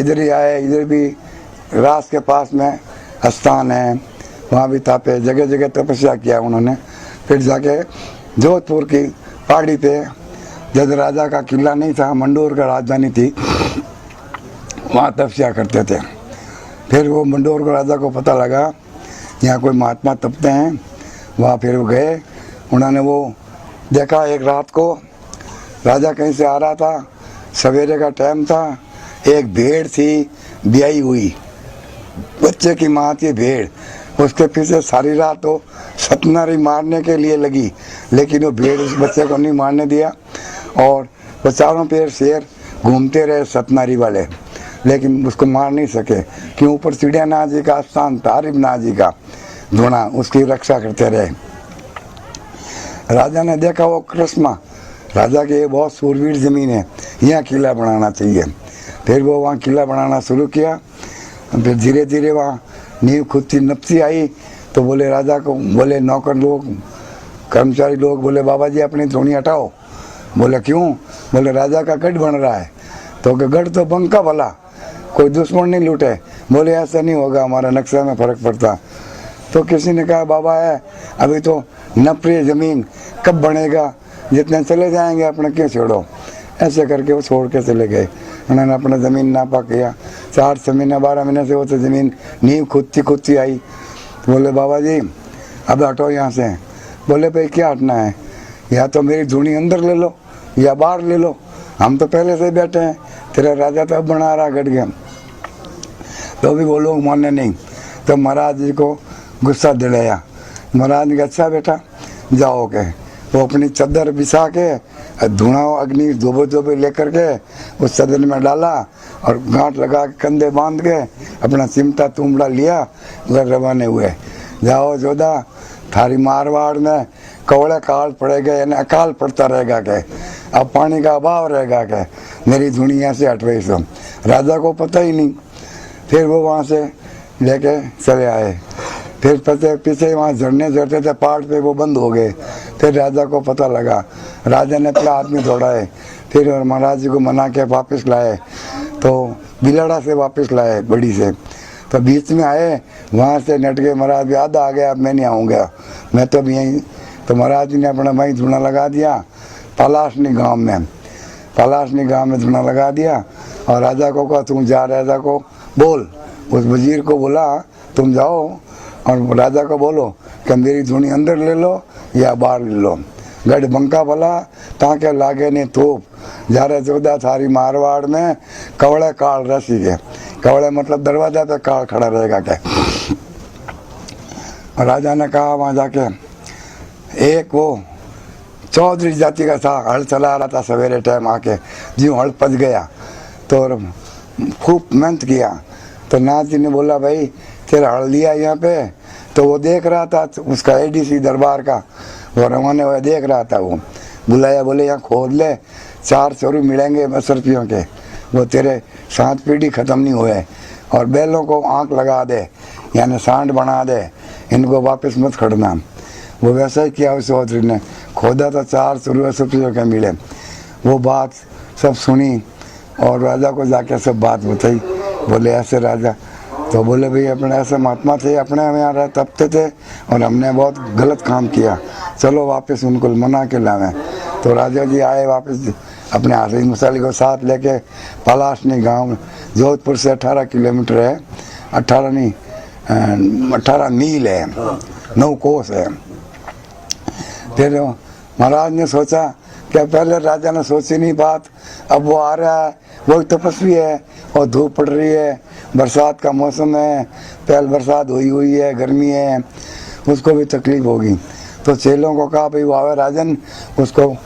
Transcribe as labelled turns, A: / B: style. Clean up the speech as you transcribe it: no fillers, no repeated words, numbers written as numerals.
A: इधर ही आए, इधर भी रास के पास में स्थान है, वहाँ भी तापे, जगह जगह तपस्या किया उन्होंने। फिर जाके जोधपुर की पहाड़ी पे, जब राजा का किला नहीं था, मंडोर का राजधानी थी, वहाँ तपस्या करते थे। फिर वो मंडोर को राजा को पता लगा यहाँ कोई महात्मा तपते हैं, वहाँ फिर वो गए। उन्होंने वो देखा, एक रात को राजा कहीं से आ रहा था, सवेरे का टाइम था, एक भेड़ थी ब्याई हुई, बच्चे की माँ थी भेड़, उसके पीछे सारी रात वो सतनारी मारने के लिए लगी, लेकिन वो भेड़ उस बच्चे को नहीं मारने दिया और वो चारों पैर शेर घूमते रहे सतनारी वाले, लेकिन उसको मार नहीं सके। क्यों? ऊपर चिड़िया नाथ जी का स्थान था, आरिफ नाथ जी का धुना, उसकी रक्षा करते रहे। राजा ने देखा वो कृष्णा, राजा की बहुत सूरवीर ज़मीन है, यहाँ किला बनाना चाहिए। फिर वो वहाँ किला बनाना शुरू किया। फिर धीरे धीरे वहाँ नींव खुदती नपती आई, तो बोले राजा को, बोले नौकर लोग, कर्मचारी लोग बोले बाबा जी अपनी धोनी हटाओ। बोले क्यों? बोले राजा का गढ़ बन रहा है। तो गढ़ तो बंका भला, कोई दुश्मन नहीं लूटे। बोले ऐसा नहीं होगा, हमारा नक्शा में फर्क पड़ता। तो किसी ने कहा बाबा है अभी तो नप रही ज़मीन, कब बनेगा, जितने चले जाएंगे अपने क्यों छोड़ो। ऐसे करके वो छोड़ के चले गए। उन्होंने अपना ज़मीन नापा किया, 4 महीने 12 महीने से वो तो ज़मीन नींव खुदती आई। तो बोले बाबा जी अब हटो यहाँ से। बोले भाई क्या हटना है, या तो मेरी धुनी अंदर ले लो या बाहर ले लो, हम तो पहले से बैठे हैं, तेरा राजा तो अब बना रहा गढ़ गया। तो भी वो लोग माने नहीं। तो महाराज जी को गुस्सा दिलाया। महाराज ने अच्छा बेटा जाओ के, वो अपनी चादर बिछा के धुआं अग्नि धोबे लेकर के उस चादर में डाला और गांठ लगा के कंधे बांध के अपना चिमटा तुमड़ा लिया, उधर रवाने हुए। जाओ जोधा, थारी मारवाड़ में कौड़े काल पड़ेगा, यानी अकाल पड़ता रहेगा के, अब पानी का अभाव रहेगा के, मेरी दुनिया से हटवाई सब। राजा को पता ही नहीं। फिर वो वहाँ से लेके चले आए। फिर पीछे वहाँ झरने झरते थे पहाड़ पे, वो बंद हो गए। फिर राजा को पता लगा, राजा ने अपना आदमी दौड़ाए, फिर महाराज जी को मना के वापस लाए। तो बिलड़ा से वापस लाए बड़ी से। तो बीच में आए, वहाँ से नट गए, महाराज भी आधा आ गया, अब मैं नहीं आऊँगा, मैं तो अब यहीं। तो महाराज जी ने अपना वहीं धुना लगा दिया पलाशनी गांव में, पलाशनी गांव में धुना लगा दिया। और राजा को कहा तुम जा, राजा को बोल, उस वजीर को बोला तुम जाओ और राजा को बोलो कि मेरी धुनी अंदर ले लो या बाहर ले लो, गढ़ बंका भला ताके लागे नहीं तोप, जा रहे 14 थारी मारवाड़ में कवड़े काल रसी के। कवड़े मतलब दरवाजा पे काल खड़ा रहेगा क्या। राजा ने कहा वहाँ जाके, एक वो चौधरी जाति का था, हल चला रहा था, सवेरे टाइम आके जी हल पच गया तो खूब मेहनत किया। तो नाथ जी ने बोला भाई तेरा हल लिया यहाँ पे, तो वो देख रहा था उसका एडीसी दरबार का, वो रवाने हुए देख रहा था। वो बुलाया, बोले यहाँ खोद ले, 4 चोरू मिलेंगे 10 रुपयों के, वो तेरे 7 पीढ़ी ख़त्म नहीं हुए। और बैलों को आँख लगा दे, यानी सांड बना दे, इनको वापस मत खड़ना। वो वैसा ही किया उस चौधरी ने, खोदा तो 4 चोरू 10 रुपयों के मिले। वो बात सब सुनी और राजा को जाके सब बात बताई। बोले ऐसे राजा, तो बोले भाई अपने ऐसे महात्मा थे, अपने हम यहाँ तपते थे और हमने बहुत गलत काम किया, चलो वापस उनको मना के लावें। तो राजा जी आए वापस अपने हाथी मसाली को साथ लेके पलाशनी गांव, जोधपुर से 18 किलोमीटर है, 18 मील है, 9 कोस है। फिर महाराज ने सोचा कि पहले राजा ने सोची नहीं बात, अब वो आ रहा है, वो तपस्वी है और धूप पड़ रही है, बरसात का मौसम है, पहले बरसात हुई है, गर्मी है, उसको भी तकलीफ होगी। तो चेलों को कहा भाई वो आवे राजन, उसको